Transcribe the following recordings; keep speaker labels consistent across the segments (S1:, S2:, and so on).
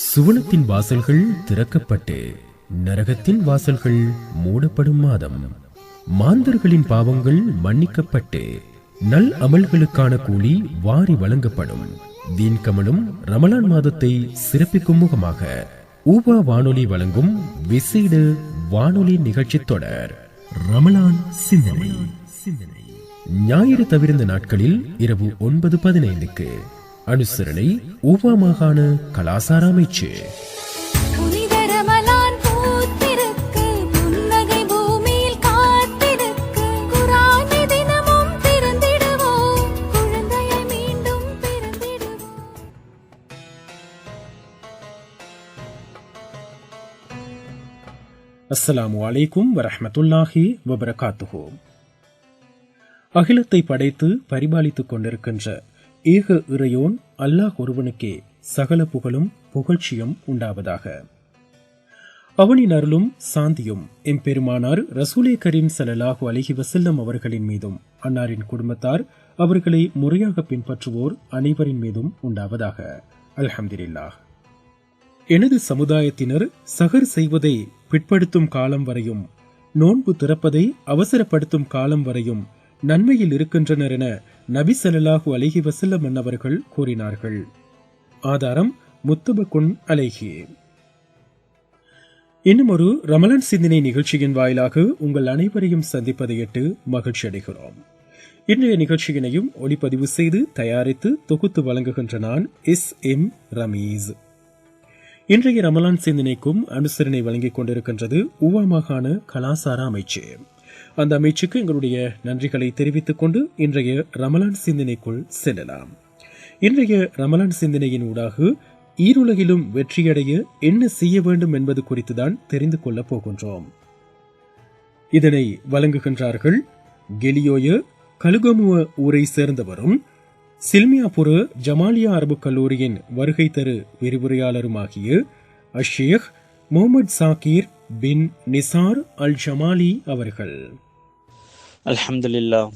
S1: சுவனத்தின் வாசல்கள் திறக்கப்பட்டு நரகத்தின் வாசல்கள் மூடப்படும் மாதம். மாந்தர்களின் பாவங்கள் மன்னிக்கப்பட்டு நல் அமல்களுக்கான கூலி வாரி வழங்கப்படும். தீன் கமலும் ரமலான் மாதத்தை சிறப்பிக்கும் முகமாக ஊபா வானொலி வழங்கும் விசேட வானொலி நிகழ்ச்சி தொடர் ரமலான் சிந்தனை. ஞாயிறு தவிர்ந்த நாட்களில் இரவு 9:15 அனுசரணை ஊபா மாகாண கலாசார அமைச்சு. அஸ்ஸலாமு அலைக்கும் வரஹ்மத்துல்லாஹி வபரகாத்துஹு. அகிலத்தை படைத்து பரிபாலித்துக் கொண்டிருக்கின்ற ஏக இறையோன் அல்லாஹ் ஒருவனுக்கே சகல புகழும் புகழ்ச்சியும் உண்டாவதாக. அவனின் அருளும் சாந்தியும் எம்பெருமானார் ரசூலே கரீம் ஸல்லல்லாஹு அலைஹி வஸல்லம் அவர்களின் மீதும் அன்னாரின் குடும்பத்தார் அவர்களை முறையாக பின்பற்றுவோர் அனைவரின் மீதும் உண்டாவதாக. அல்ஹம்துலில்லாஹ். எனது சமுதாயத்தினர் சஹர் செய்வதை பிற்படுத்தும் காலம் வரையும், நோன்பு திறப்பதை அவசரப்படுத்தும் காலம் வரையும் நன்மையில் இருக்கின்றனர் என நபி ஸல்லல்லாஹு அலைஹி வஸல்லம் அன்னவர்கள் கூறினார்கள். ஆதாரம் முத்தபக்குன் அலைஹி. இன்னும் ஒரு ரமலான் சிந்தனை நிகழ்ச்சியின் வாயிலாக உங்கள் அனைவரையும் சந்திப்பதையிட்டு மகிழ்ச்சி அடைகிறோம். இன்றைய நிகழ்ச்சியினையும் ஒளிப்பதிவு செய்து தயாரித்து தொகுத்து வழங்குகின்ற நான் எஸ்.எம். ரமீஸ். இன்றைய ரமலான் சிந்தனைக்கும் அனுசரணை வழங்கிக் கொண்டிருக்கின்றது ஊவா மாகாண கலாசார அமைச்சு. அந்த அமைச்சுக்கு எங்களுடைய நன்றிகளை தெரிவித்துக் கொண்டு இன்றைய ரமலான் சிந்தனைக்குள் செல்லலாம். இன்றைய ரமலான் சிந்தனையின் ஊடாக ஈருலகிலும் வெற்றியடைய என்ன செய்ய வேண்டும் என்பது குறித்துதான் தெரிந்து கொள்ளப் போகின்றோம். இதனை வழங்குகின்றார்கள் கெலியோய கலுகமுவ ஊரை சேர்ந்தவரும் சில்மியாபுர ஜமாலியா அரபு கல்லூரியின் வருகை தரு விரிவுரையாளருமாகிய அஷேக் முகமது சாகிர் பின் நிசார் அல் ஜமாலி அவர்கள்.
S2: அல்ஹம்துலில்லாஹ்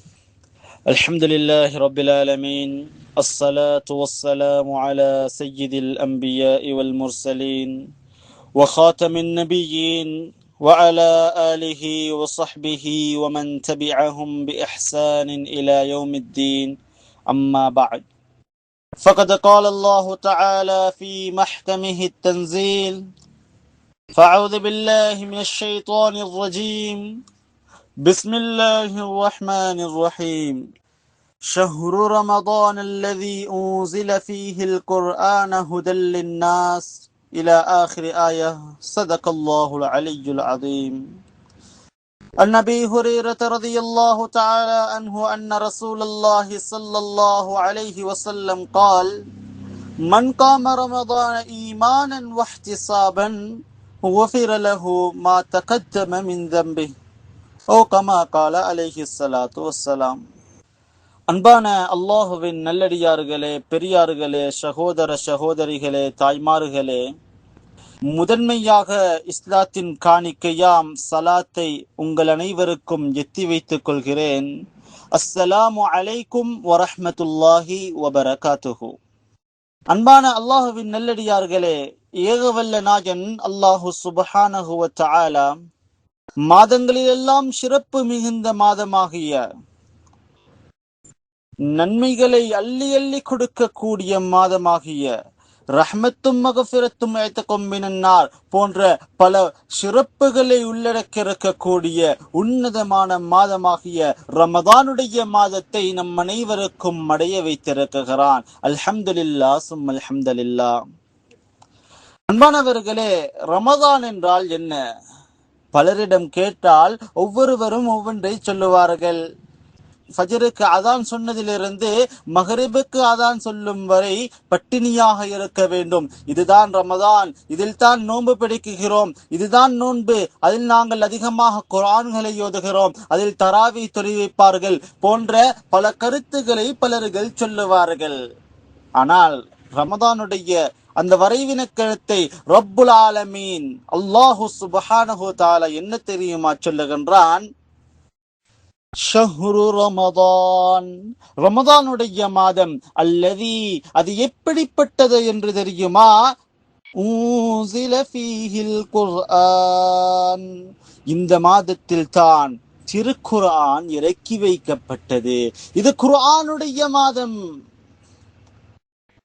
S2: அல்ஹம்துலில்லாஹி ரப்பில் ஆலமீன் அஸ்ஸலாத்து வஸ்ஸலாமு அலா சய்யிதில் அன்பியாஇ வல் முர்சலீன் வ காதமின் நபிய்யீன் வ அலா ஆலிஹி வ ஸஹ்பிஹி வ மன் தபிஅஹும் பி இஹ்சானின் இலா யௌமித்தீன். أما بعد فقد قال الله تعالى في محكمه التنزيل فأعوذ بالله من الشيطان الرجيم بسم الله الرحمن الرحيم شهر رمضان الذي أنزل فيه القرآن هدى للناس إلى آخر آية. صدق الله العلي العظيم. عن أبي هريرة رضي الله تعالى عنه أن رسول الله صلى الله عليه وسلم قال من قام رمضان إيمانا واحتسابا غفر له ما تقدم من ذنبه أو كما قال عليه الصلاة والسلام. அன்பான அல்லாஹுவின் நல்லடியார்களே, பெரியார்களே, சகோதர சகோதரிகளே, தாய்மார்களே, முதன்மையாக இஸ்லாத்தின் காணிக்கையாம் சலாத்தை உங்கள் அனைவருக்கும் எத்தி வைத்துக் கொள்கிறேன். அஸ்ஸலாமு அலைக்கும் வரஹ்மத்துல்லாஹி வபரகாத்துஹு. அன்பான அல்லாஹுவின் நல்லடியார்களே, ஏகவல்ல நாயன் அல்லாஹு சுப்ஹானஹு வ தஆலா மாதங்களிலெல்லாம் சிறப்பு மிகுந்த மாதமாகிய, நன்மைகளை அள்ளி அள்ளி கொடுக்கக்கூடிய மாதமாகிய, ரஹ்மத்தும் மகஃபிரத்தும் ஐதகும் மினன்னார் போன்ற பல சிறப்புகளை உள்ளடக்கியிருக்கக்கூடிய உன்னதமான மாதமாகிய ரமதானுடைய மாதத்தை நம் அனைவருக்கும் அடைய வைத்திருக்கிறான். அல்ஹம்துலில்லாஹ் சும்ம அல்ஹம்துலில்லாஹ். அன்பானவர்களே, ரமதான் என்றால் என்ன? பலரிடம் கேட்டால் ஒவ்வொருவரும் ஒவ்வொன்றை சொல்லுவார்கள். ஃபஜருக்கு அதான் சொன்னதிலிருந்து மகரிபுக்கு அதான் சொல்லும் வரை பட்டினியாக இருக்க வேண்டும், இதுதான் ரமதான், இதில் தான் நோன்பு பிடிக்குகிறோம், இதுதான் நோன்பு, அதில் நாங்கள் அதிகமாக குர்ஆன்களை ஓதுகிறோம், அதில் தராவி தொழி வைப்பார்கள் போன்ற பல கருத்துக்களை பலர்கள் சொல்லுவார்கள். ஆனால் ரமதானுடைய அந்த வரைவின கருத்தை ரப்புல் ஆலமீன் அல்லாஹு சுப்ஹானஹு தஆலா என்ன தெரியுமா சொல்லுகின்றான்? ஷஹ்ரு ரமதான், ரமதானுடைய மாதம், அல்லதி அது எப்படிப்பட்டது என்று தெரியுமா? ஊஸில ஃபீஹில் குர்ஆன். இந்த மாதத்தில் தான் திருக்குர்ஆன் இறக்கி வைக்கப்பட்டது. இது குர்ஆனுடைய மாதம்.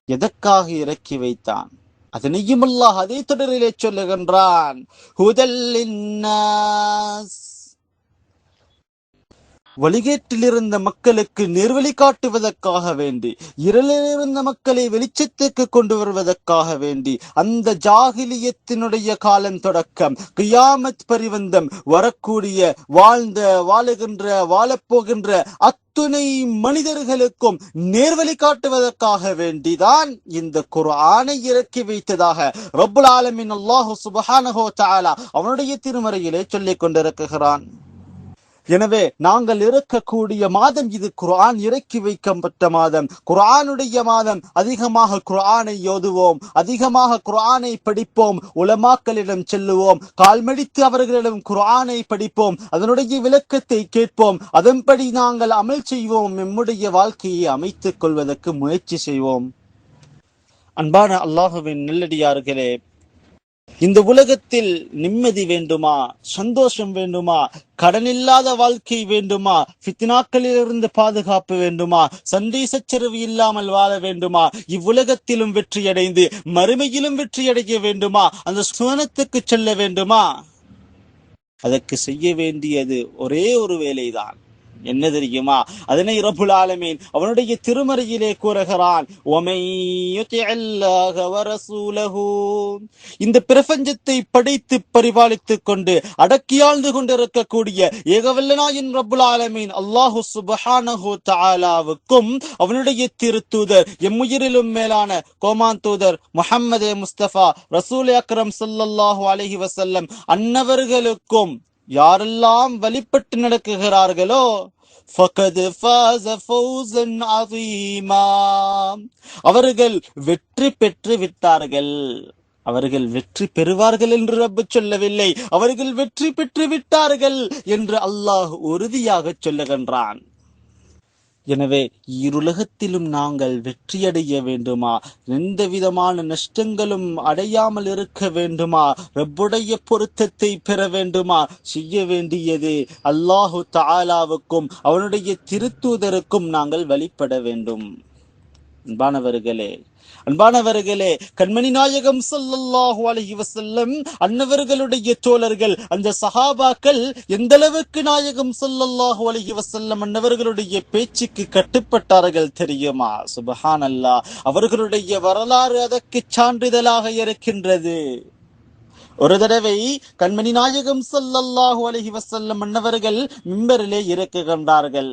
S2: எதற்காக இறக்கி வைத்தான்? அதனையும் அல்லாஹ் அதே தொடரிலே சொல்லுகின்றான். ஹுதல் லின்னாஸ், வழிகேட்டில் இருந்த மக்களுக்கு நேர்வழி காட்டுவதற்காக வேண்டி, இருளில் இருந்த மக்களை வெளிச்சத்துக்கு கொண்டு வருவதற்காக வேண்டி, அந்த ஜாகிலியத்தினுடைய காலம் தொடக்கம் கியாமத் பரிவந்தம் வரக்கூடிய வாழுகின்ற வாழப்போகின்ற அத்துணை மனிதர்களுக்கும் நேர்வழி காட்டுவதற்காக வேண்டிதான் இந்த குர்ஆனை இறக்கி வைத்ததாக ரப்புல் ஆலமீன் அல்லாஹ் சுப்ஹானஹு வ தஆலா அவனுடைய திருமறையிலே சொல்லிக் கொண்டிருக்கிறான். எனவே நாங்கள் இருக்கக்கூடிய மாதம் இது குர்ஆன் இறக்கி வைக்கப்பட்ட மாதம், குர்ஆனுடைய மாதம். அதிகமாக குர்ஆனை ஓதுவோம், அதிகமாக குர்ஆனை படிப்போம், உலமாக்களிடம் செல்லுவோம், கால்மடித்து அவர்களிடம் குர்ஆனை படிப்போம், அதனுடைய விளக்கத்தை கேட்போம், அதன்படி நாங்கள் அமல் செய்வோம், நம்முடைய வாழ்க்கையை அமைத்துக் கொள்வதற்கு முயற்சி செய்வோம். அன்பான அல்லாஹுவின் நல்லடியார்களே, இந்த உலகத்தில் நிம்மதி வேண்டுமா, சந்தோஷம் வேண்டுமா, கடனில்லாத வாழ்க்கை வேண்டுமா, ஃபித்னாக்களிலிருந்து பாதுகாப்பு வேண்டுமா, சண்டை சச்சரவு இல்லாமல் வாழ வேண்டுமா, இவ்வுலகத்திலும் வெற்றியடைந்து மறுமையிலும் வெற்றியடைய வேண்டுமா, அந்த சுவனத்துக்கு செல்ல வேண்டுமா, அதற்கு செய்ய வேண்டியது ஒரே ஒரு வேலைதான். என்ன தெரியுமா? அதனை ரப்புல் ஆலமீன் அவனுடைய திருமறையிலே கூறுகிறான். இந்த பிரபஞ்சத்தை படைத்து பரிபாலித்துக் கொண்டு அடக்கியாழ்ந்து கொண்டிருக்கக்கூடிய ஏகவல்லனாயின் ரப்புல் ஆலமீன் அல்லாஹு சுப்ஹானஹு வ தஆலாவுக்கும் அவனுடைய திருத்தூதர் எம்முயிரிலும் மேலான கோமான் தூதர் முஹம்மதே முஸ்தபா ரசூல் அக்ரம் ஸல்லல்லாஹு அலைஹி வஸல்லம் அன்னவர்களுக்கும் யாரெல்லாம் வழிபட்டு நடக்குகிறார்களோ ஃபகத் ஃபாஸ ஃபௌஸன் அதீமா, அவர்கள் வெற்றி பெற்று விட்டார்கள். அவர்கள் வெற்றி பெறுவார்கள் என்று ரப்பு சொல்லவில்லை, அவர்கள் வெற்றி பெற்று விட்டார்கள் என்று அல்லாஹ் உறுதியாக சொல்லுகின்றான். எனவே இருலகத்திலும் நாங்கள் வெற்றியடைய வேண்டுமா, எந்த விதமான நஷ்டங்களும் அடையாமல் இருக்க வேண்டுமா, ரப்புடைய பொருத்தத்தை பெற வேண்டுமா, செய்ய வேண்டியது அல்லாஹு தஆலாவுக்கும் அவனுடைய திருத்தூதருக்கும் நாங்கள் வழிபட வேண்டும். அன்பானவர்களே, கண்மணி நாயகம் ஸல்லல்லாஹு அலைஹி வஸல்லம் அன்னவர்களுடைய தோழர்கள் அந்த சஹாபாக்கள் எந்த அளவுக்கு நாயகம் ஸல்லல்லாஹு அலைஹி வஸல்லம் அன்னவர்களுடைய பேச்சுக்கு கட்டுப்பட்டார்கள் தெரியுமா? சுப்ஹானல்லாஹ். அவர்களுடைய வரலாறு அதற்கு சான்றிதழாக இருக்கின்றது. ஒரு தடவை கண்மணி நாயகம் ஸல்லல்லாஹு அலைஹி வஸல்லம் அன்னவர்கள் மிம்பரிலே இருக்குகின்றார்கள்.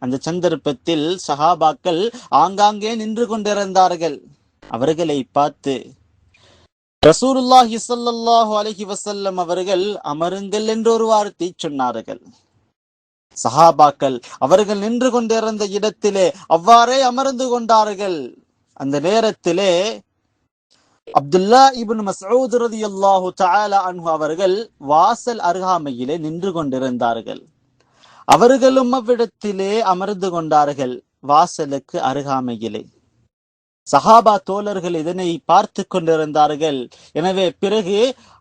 S2: அந்த சந்தர்ப்பத்தில் சஹாபாக்கள் ஆங்காங்கே நின்று கொண்டிருந்தார்கள். அவர்களை பார்த்து ரசூலுல்லாஹி ஸல்லல்லாஹு அலைஹி வஸல்லம் அவர்கள் அமருங்கள் என்ற ஒரு வார்த்தை சொன்னார்கள். சஹாபாக்கள் அவர்கள் நின்று கொண்டிருந்த இடத்திலே அவ்வாறே அமர்ந்து கொண்டார்கள். அந்த நேரத்திலே அப்துல்லா இப்னு மஸ்ஊத் ரலியல்லாஹு தஆலா அன்ஹு அவர்கள் வாசல் அருகாமையிலே நின்று கொண்டிருந்தார்கள். அவர்களும் அவ்விடத்திலே அமர்ந்து கொண்டார்கள், வாசலுக்கு அருகாமையிலே. சஹாபா தோழர்கள் இதனை பார்த்து கொண்டிருந்தார்கள். எனவே பிறகு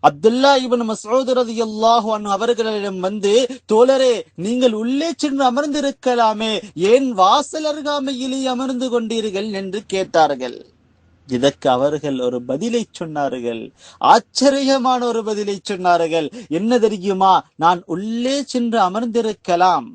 S2: அப்துல்லா இப்னு மஸ்ஊத் ரலியல்லாஹு அன்ஹு அவர்களிடம் வந்து, தோழரே, நீங்கள் உள்ளே சென்று அமர்ந்திருக்கலாமே, ஏன் வாசல் அருகாமையிலே அமர்ந்து கொண்டீர்கள் என்று கேட்டார்கள். இதற்கு அவர்கள் ஒரு பதிலை சொன்னார்கள், ஆச்சரியமான ஒரு பதிலை சொன்னார்கள். என்ன தெரியுமா? நான் உள்ளே சென்று அமர்ந்திருக்கலாம்,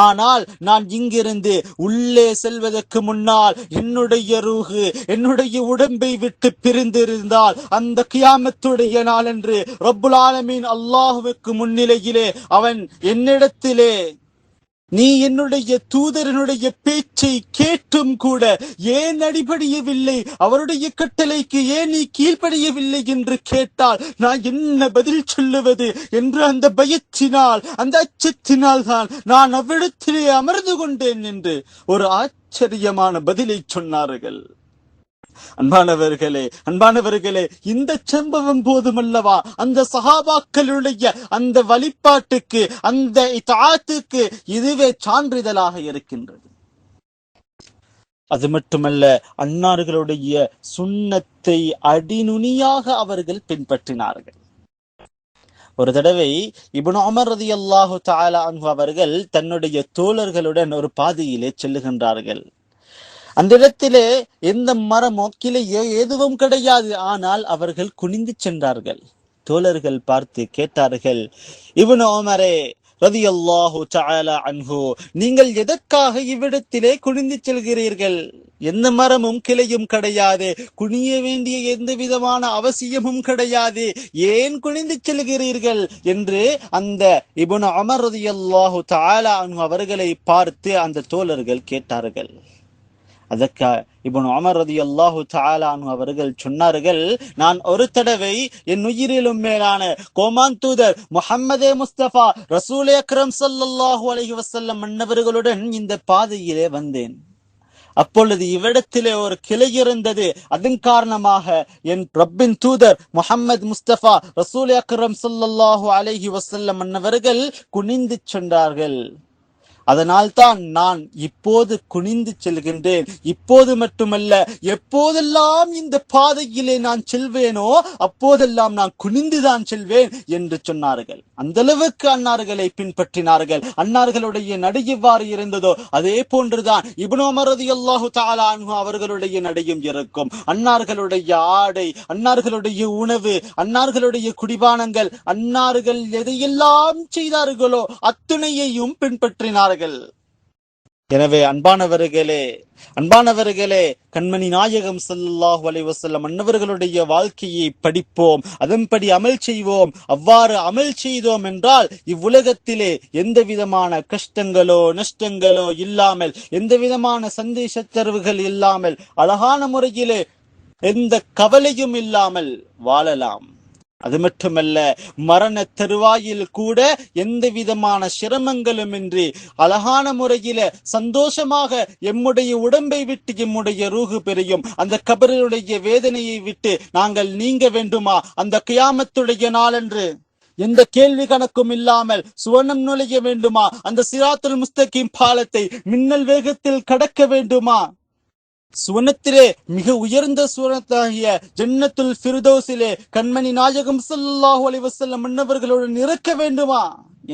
S2: ஆனால் நான் இங்கிருந்து உள்ளே செல்வதற்கு முன்னால் என்னுடைய ரூஹு என்னுடைய உடம்பை விட்டு பிரிந்திருந்தால் அந்த கியாமத்துடைய நாள் என்று ரப்புல் ஆலமீன் அல்லாஹ்வுக்கு முன்னிலையிலே அவன் என்னிடத்திலே, நீ என்னுடைய தூதரனுடைய பேச்சை கேட்டும் கூட ஏன் அடிபடியவில்லை, அவருடைய கட்டளைக்கு ஏன் நீ கீழ்ப்படியவில்லை என்று கேட்டால் நான் என்ன பதில் சொல்லுவது என்று அந்த பயத்தினால், அந்த அச்சத்தினால் தான் நான் அவ்விடத்திலே அமர்ந்து கொண்டேன் என்று ஒரு ஆச்சரியமான பதிலை சொன்னார்கள். அன்பானவர்களே, இந்த சம்பவம் போதுமல்லவா அந்த சஹாபாக்களுடைய அந்த வழிபாட்டுக்கு, அந்த இத்ஆத்துக்கு இதுவே சான்றிதழாக இருக்கின்றது. அது மட்டுமல்ல, அன்னார்களுடைய சுன்னத்தை அடிநுனியாக அவர்கள் பின்பற்றினார்கள். ஒரு தடவை இப்னு உமர் ரலியல்லாஹு தஆலா அன்ஹு அவர்கள் தன்னுடைய தோழர்களுடன் ஒரு பாதையிலே செல்லுகின்றார்கள். அந்த இடத்திலே எந்த மரமோ கிளையோ எதுவும் கிடையாது. ஆனால் அவர்கள் குனிந்து சென்றார்கள். தோழர்கள் பார்த்து கேட்டார்கள், இப்னு உமரே ரலியல்லாஹு தஆலா அன்ஹு, நீங்கள் எதற்காக இவ்விடத்திலே குனிந்து செல்கிறீர்கள்? எந்த மரமும் கிளையும் கிடையாது, குனிய வேண்டிய எந்த விதமான அவசியமும் கிடையாது, ஏன் குனிந்து செல்கிறீர்கள் என்று அந்த இப்னு உமர் ரலியல்லாஹு தஆலா அன்ஹு அவர்களை பார்த்து அந்த தோழர்கள் கேட்டார்கள். அதற்கு இப்னு உமர் ரலியல்லாஹு தஆலா அன்ஹு அவர்கள் சொன்னார்கள், நான் ஒரு தடவை என் உயிரிலும் மேலான கோமான் தூதர் முஹம்மதே முஸ்தபா ரசூலே அக்ரம் ஸல்லல்லாஹு அலைஹி வஸல்லம் மன்னவர்களுடன் இந்த பாதையிலே வந்தேன். அப்பொழுது இவ்விடத்திலே ஒரு கிளை இருந்தது. அதன் காரணமாக என் ரப்பின் தூதர் முஹம்மது முஸ்தபா ரசூலே அக்ரம் ஸல்லல்லாஹு அலைஹி வஸல்லம் மன்னவர்கள் குனிந்து சென்றார்கள். அதனால் தான் நான் இப்போது குனிந்து செல்கின்றேன். இப்போது மட்டுமல்ல, எப்போதெல்லாம் இந்த பாதையிலே நான் செல்வேனோ அப்போதெல்லாம் நான் குனிந்துதான் செல்வேன் என்று சொன்னார்கள். அந்த அளவுக்கு அன்னார்களை பின்பற்றினார்கள். அன்னார்களுடைய நடை எவ்வாறு இருந்ததோ அதே போன்றுதான் இப்னு உமர் ரலியல்லாஹு தஆலா அன்ஹு அவர்களுடைய நடையும் இருக்கும். அன்னார்களுடைய ஆடை, அன்னார்களுடைய உணவு, அன்னார்களுடைய குடிபானங்கள், அன்னார்கள் எதையெல்லாம் செய்தார்களோ அத்துணையையும் பின்பற்றினார்கள். எனவே அன்பானவர்களே, கண்மணி நாயகம் ஸல்லல்லாஹு அலைஹி வஸல்லம் அன்னவர்களுடைய வாழ்க்கையை படிப்போம், அதன்படி அமல் செய்வோம். அவ்வாறு அமல் செய்தோம் என்றால் இவ்வுலகத்திலே எந்த விதமான கஷ்டங்களோ நஷ்டங்களோ இல்லாமல், எந்த விதமான சந்தேஷத்தரவுகள் இல்லாமல், அழகான முறையிலே எந்த கவலையும் இல்லாமல் வாழலாம். அது மட்டுமல்ல, மரண தருவாயில் கூட எந்த விதமான சிரமங்களும் இன்றி அழகான முறையில சந்தோஷமாக எம்முடைய உடம்பை விட்டு எம்முடைய ரூஹு பெரியும் அந்த கபருடைய வேதனையை விட்டு நாங்கள் நீங்க வேண்டுமா? அந்த கியாமத்துடைய நாளன்று எந்த கேள்வி கணக்கும் இல்லாமல் சுவனம் நுழைய வேண்டுமா? அந்த சிராத்துல் முஸ்தகீம் பாலத்தை மின்னல் வேகத்தில் கடக்க வேண்டுமா? சுவனத்திலே மிக உயர்ந்த சுவனத்தாகிய ஜன்னத்துல் ஃபிர்தௌஸிலே கண்மணி நாயகம் ஸல்லல்லாஹு அலைஹி வஸல்லம் மன்னவர்களுடன் இருக்க வேண்டுமா?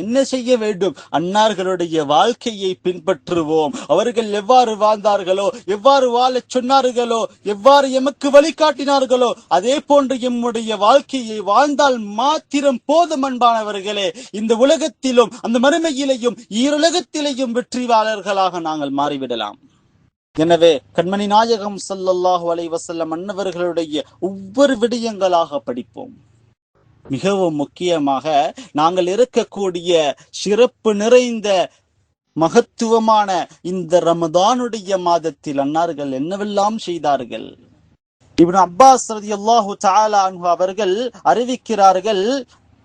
S2: என்ன செய்ய வேண்டும்? அன்னார்களுடைய வாழ்க்கையை பின்பற்றுவோம். அவர்கள் எவ்வாறு வாழ்ந்தார்களோ, எவ்வாறு வாழச் சொன்னார்களோ, எவ்வாறு எமக்கு வழிகாட்டினார்களோ அதே போன்று எம்முடைய வாழ்க்கையை வாழ்ந்தால் மாத்திரம் போதும். அன்பானவர்களே, இந்த உலகத்திலும் அந்த மறுமையிலேயும் ஈருலகத்திலேயும் வெற்றியாளர்களாக நாங்கள் மாறிவிடலாம். எனவே கண்மணி நாயகம் ஸல்லல்லாஹு அலைஹி வஸல்லம் அன்னவர்களுடைய ஒவ்வொரு விடயங்களாக படிப்போம். மிகவும் முக்கியமாக நாங்கள் இருக்கக்கூடிய சிறப்பு நிறைந்த மகத்துவமான இந்த ரமதானுடைய மாதத்தில் அன்னார்கள் என்னவெல்லாம் செய்தார்கள்? இப்னு அப்பாஸ் ரலியல்லாஹு தஆலா அன்ஹு அவர்கள் அறிவிக்கிறார்கள்,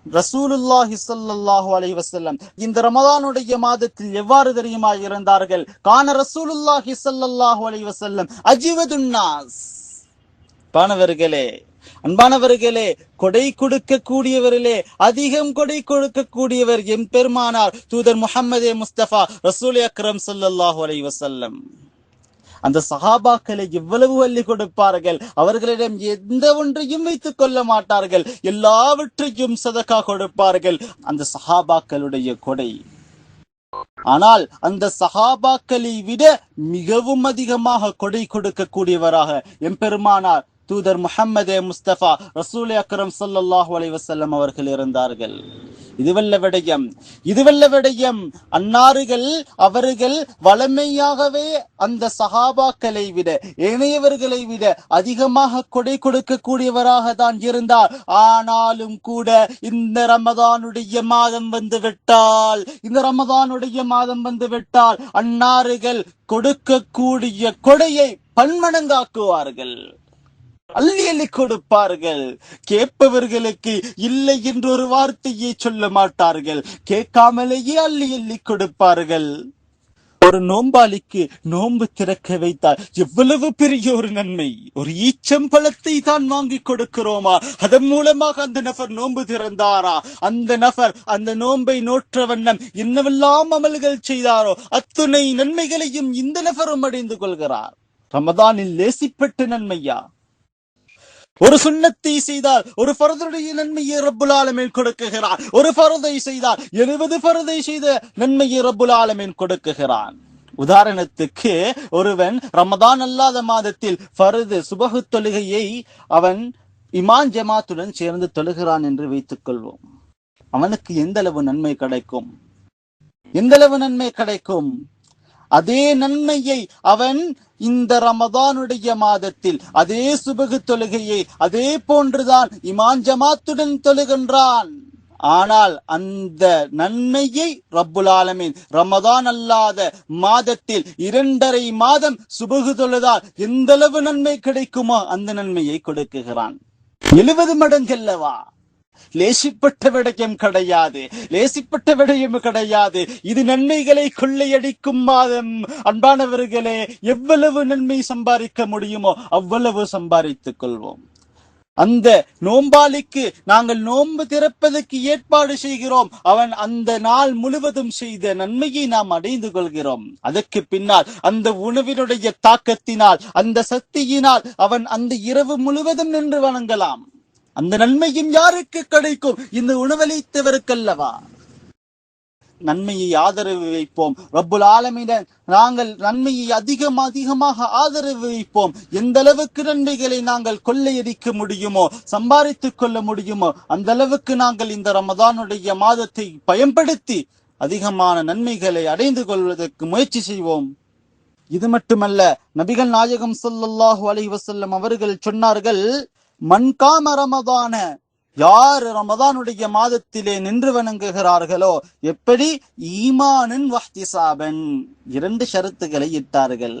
S2: ரசூலுல்லாஹி ஸல்லல்லாஹு அலைஹி வஸல்லம் இந்த ரமதானுடைய மாதத்தில் எவ்வாறு தெரியுமா இருந்தார்கள்? கான ரசூலுல்லாஹி ஸல்லல்லாஹு அலைஹி வஸல்லம் அஜ்வதுன் நாஸ். அன்பானவர்களே, கொடை கொடுக்க கூடியவரிலே அதிகம் கொடை கொடுக்க கூடியவர் எம் பெருமானார் தூதர் முஹம்மதே முஸ்தபா ரசூல் அக்ரம் ஸல்லல்லாஹு அலைஹி வஸல்லம். அந்த சஹாபாக்களை எவ்வளவு அள்ளி கொடுப்பார்கள். அவர்களிடம் எந்த ஒன்றையும் வைத்துக் கொள்ள மாட்டார்கள், எல்லாவற்றையும் சதகா கொடுப்பார்கள். அந்த சஹாபாக்களுடைய கொடை. ஆனால் அந்த சஹாபாக்களை விட மிகவும் அதிகமாக கொடை கொடுக்க கூடியவராக எம்பெருமானார் தூதர் முஹம்மதே முஸ்தபா ரசூல் அக்ரம் ஸல்லல்லாஹு அலைஹி வஸல்லம் அவர்கள் இருந்தார்கள். இதுவல்ல விடயம் அன்னார்கள் அவர்கள் வளமையாகவே அந்த சஹாபாக்களை விட ஏனையவர்களை விட அதிகமாக கொடை கொடுக்க கூடியவராக தான் இருந்தார். ஆனாலும் கூட இந்த ரமதானுடைய மாதம் வந்துவிட்டால் அன்னார்கள் கொடுக்கக்கூடிய கொடையை பன்மடங்காக்குவார்கள், அள்ளி அள்ளி கொடுப்பார்கள். கேட்பவர்களுக்கு இல்லை என்று ஒரு வார்த்தையை சொல்ல மாட்டார்கள், கேட்காமலேயே அள்ளி அள்ளி கொடுப்பார்கள். ஒரு நோம்பாளிக்கு நோன்பு திறக்க வைத்தால் எவ்வளவு பெரிய ஒரு நன்மை! ஒரு ஈச்சம்பழத்தை தான் வாங்கி கொடுக்கிறோமா, அதன் மூலமாக அந்த நபர் நோன்பு திறந்தாரா, அந்த நபர் அந்த நோன்பை நோற்ற வண்ணம் என்னவெல்லாம் அமல்கள் செய்தாரோ அத்துணை நன்மைகளையும் இந்த நபரும் அடைந்து கொள்கிறார். ரமதானில் லேசிப்பட்ட நன்மையா? ஒரு சுன்னத்தை செய்தால் ஒரு ஃபர்துடைய நன்மையை ரப்புல் ஆலமீன் கொடுக்குகிறான். ஒரு ஃபர்தை செய்தால் 70 ஃபர்தை செய்த நன்மையை ரப்புல் ஆலமீன் கொடுக்குகிறான். உதாரணத்துக்கு ஒருவன் ரமதான் அல்லாத மாதத்தில் ஃபர்து சுபஹ் தொழுகையை அவன் இமாம் ஜமாத்துடன் சேர்ந்து தொழுகிறான் என்று வைத்துக் கொள்வோம். அவனுக்கு எந்த அளவு நன்மை கிடைக்கும்? எந்த அளவு நன்மை கிடைக்கும்? அதே நன்மையை அவன் இந்த ரமதானுடைய மாதத்தில் அதே சுபஹ் தொழுகையை அதே போன்றுதான் இமாம் ஜமாத்துடன் தொழுகின்றான். ஆனால் அந்த நன்மையை ரப்புல் ஆலமீன் ரமதான் அல்லாத மாதத்தில் 2.5 மாதம் சுபஹ் தொழுதால் எந்த அளவு நன்மை கிடைக்குமோ அந்த நன்மையை கொடுக்குகிறான். 70 மடங்கு அல்லவா? லேசிப்பட்ட விடயம் கிடையாது, லேசிப்பட்ட விடயம் கிடையாது. இது நன்மைகளை கொள்ளையடிக்கும் மாதம். அன்பானவர்களே, எவ்வளவு நன்மை சம்பாதிக்க முடியுமோ அவ்வளவு சம்பாதித்துக் கொள்வோம். அந்த நோம்பாளிக்கு நாங்கள் நோன்பு திறப்பதற்கு ஏற்பாடு செய்கிறோம். அவன் அந்த நாள் முழுவதும் செய்த நன்மையை நாம் அடைந்து கொள்கிறோம். அதற்கு பின்னால் அந்த உணவினுடைய தாக்கத்தினால் அந்த சக்தியினால் அவன் அந்த இரவு முழுவதும் நின்று வணங்கலாம். அந்த நன்மையும் யாருக்கு கிடைக்கும்? இந்த உணவளித்தவருக்கல்லவா. நன்மையை ஆதரவு வைப்போம். ரப்புல் ஆலமீன் நாங்கள் நன்மையை அதிகமாக ஆதரவு வைப்போம். எந்த அளவுக்கு நன்மைகளை நாங்கள் கொள்ளையடிக்க முடியுமோ, சம்பாதித்துக் கொள்ள முடியுமோ அந்த அளவுக்கு நாங்கள் இந்த ரமதானுடைய மாதத்தை பயன்படுத்தி அதிகமான நன்மைகளை அடைந்து கொள்வதற்கு முயற்சி செய்வோம். இது மட்டுமல்ல, நபிகள் நாயகம் ஸல்லல்லாஹு அலைஹி வஸல்லம் அவர்கள் சொன்னார்கள், மன்காம ரமதான, யார் ரமதானுடைய மாதத்திலே நின்று வணங்குகிறார்களோ, எப்படி ஈமானன் வஹ்திசாபன், 2 ஷரத்துகளை இட்டார்கள்.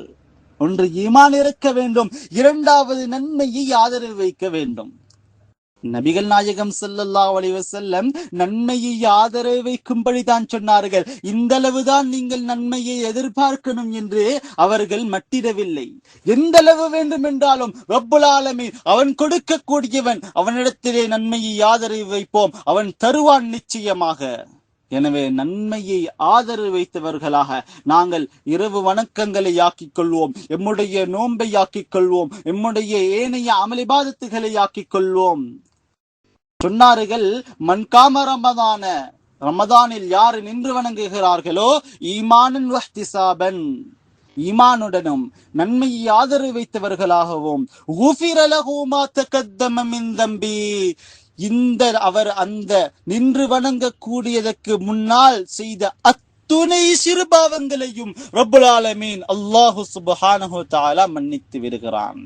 S2: ஒன்று ஈமான் இருக்க வேண்டும், 2வது நன்மையை ஆதரவு வைக்க வேண்டும். நபிகள் நாயகம் ஸல்லல்லாஹு அலைஹி வஸல்லம் நன்மையை ஆதரவு வைக்கும்படி தான் சொன்னார்கள். இந்த அளவுதான் நீங்கள் நன்மையை எதிர்பார்க்கணும் என்று அவர்கள் மட்டிடவில்லை. எந்த அளவு வேண்டும் என்றாலும் ரப்புல் ஆலமீன் அவன் கொடுக்கக்கூடியவன். அவனிடத்திலே நன்மையை ஆதரவு வைப்போம், அவன் தருவான் நிச்சயமாக. எனவே நன்மையை ஆதரவு வைத்தவர்களாக நாங்கள் இரவு வணக்கங்களை ஆக்கிக் கொள்வோம், எம்முடைய நோன்பை ஆக்கிக் கொள்வோம், எம்முடைய ஏனைய அமலிபாதத்துகளை ஆக்கிக் கொள்வோம். சொன்னார்கள், மன்காம ரமதான, ரமதானில் யார் நின்று வணங்குகிறார்களோ, ஈமானன் வஹ்திசாபன், ஈமானுடனும் நன்மையை ஆதரவு வைத்தவர்களாகவும், குஃபிர லஹு மா தகத்தம மின் தம்பி, அவர் அந்த நின்று வணங்கக்கூடியதற்கு முன்னால் செய்த அத்துணை சிறுபாவங்களையும் ரப்புல் ஆலமீன் அல்லாஹு சுப்ஹானஹு வ தஆலா மன்னித்து விடுகிறான்.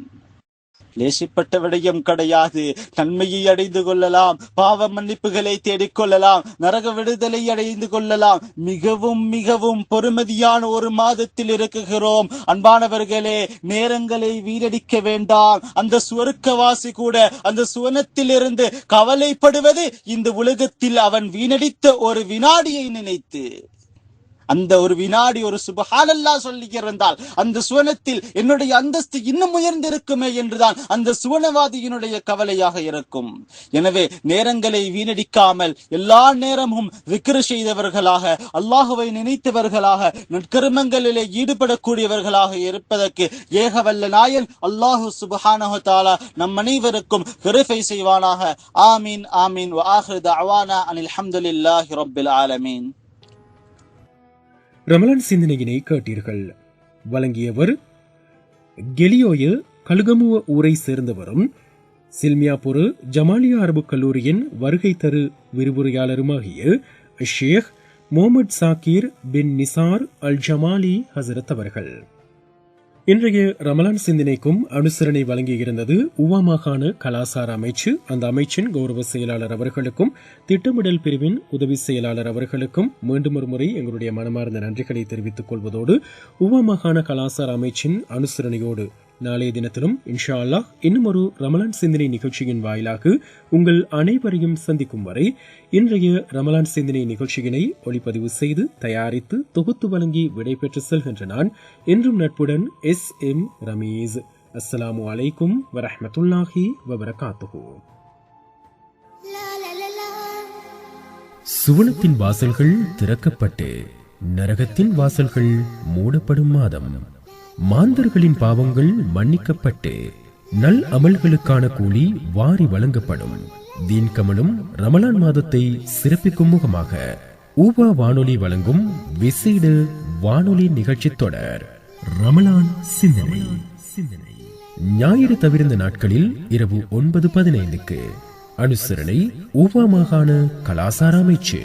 S2: லேசிப்பட்ட விடயம் கிடையாது. நன்மையை அடைந்து கொள்ளலாம், பாவ மன்னிப்புகளை தேடிக்கொள்ளலாம், நரக விடுதலை அடைந்து கொள்ளலாம். மிகவும் பொறுமதியான ஒரு மாதத்தில் இருக்குகிறோம். அன்பானவர்களே, நேரங்களை வீணடிக்க வேண்டாம். அந்த சுவர்க்கவாசி கூட அந்த சுவனத்திலிருந்து கவலைப்படுவது இந்த உலகத்தில் அவன் வீணடித்த ஒரு வினாடியை நினைத்து. அந்த ஒரு வினாடி ஒரு சுப்ஹானல்லாஹ் சொல்லி இருந்தால் அந்த சுவனத்தில் என்னுடைய அந்தஸ்து இன்னும் உயர்ந்திருக்குமே என்றுதான் அந்த சுவனவாதியினுடைய கவலையாக இருக்கும். எனவே நேரங்களை வீணடிக்காமல் எல்லா நேரமும் விக்ர் செய்தவர்களாக, அல்லாஹுவை நினைத்தவர்களாக, நற்கர்மங்களிலே ஈடுபடக்கூடியவர்களாக இருப்பதற்கு ஏகவல்ல நாயன் அல்லாஹு சுப்ஹானஹு வ தஆலா நம் அனைவருக்கும் கிருபை செய்வானாக. ஆமீன் ஆமீன். வ ஆகிரு தஅவானா அனில் ஹம்துலில்லாஹி ரப்பில் ஆலமீன்.
S1: ரமலான் சிந்தனையினை கேட்டீர்கள். வழங்கியவர் கெலியோய கலுகமுவ ஊரை சேர்ந்தவரும் சில்மியாபுரு ஜமாலியா அரபு கல்லூரியின் வருகை தரு விரிவுரையாளருமாகிய ஷேக் முகமது சாக்கிர் பின் நிசார் அல் ஜமாலி ஹசரத் அவர்கள். இன்றைய ரமலான் சிந்தனைக்கும் அனுசரணை வழங்கியிருந்தது உவா மாகாண கலாசார அமைச்சு. அந்த அமைச்சின் கௌரவ செயலாளர் அவர்களுக்கும் திட்டமிடல் பிரிவின் உதவி செயலாளர் அவர்களுக்கும் மீண்டும் ஒரு முறை எங்களுடைய மனமார்ந்த நன்றிகளை தெரிவித்துக் கொள்வதோடு, உவா மாகாண கலாசார அமைச்சின் அனுசரணையோடு நாளைய தினத்திலும் இன்ஷா அல்லாஹ் இன்னும் ஒரு ரமலான் சிந்தனை நிகழ்ச்சியின் வாயிலாக உங்கள் அனைவரையும் சந்திக்கும் வரை இன்றைய ரமலான் சிந்தனை நிகழ்ச்சியினை ஒளிப்பதிவு செய்து தயாரித்து தொகுத்து வழங்கி விடைபெற்று செல்கின்ற நான் என்றும் நட்புடன் SM ரமீஸ். அஸ்ஸலாமு அலைக்கும் வரஹ்மத்துல்லாஹி வபரகாத்துஹு. சுவனத்தின் வாசல்கள் திறக்கப்பட்டு நரகத்தின் வாசல்கள் மூடப்படும் மாதம். மாந்தர்களின் பாவங்கள் மன்னிக்கப்பட்டு நல் அமல்களுக்கான கூலி வாரி வழங்கப்படும். தீன் கமலும் ரமலான் மாதத்தை சிறப்பிக்கும் முகமாக ஊபா வானொலி வழங்கும் விசேட வானொலி நிகழ்ச்சி தொடர் ரமலான் சிந்தனை. ஞாயிறு தவிர்ந்த நாட்களில் இரவு 9:15 அனுசரணை ஊபா மாகாண கலாசார அமைச்சு.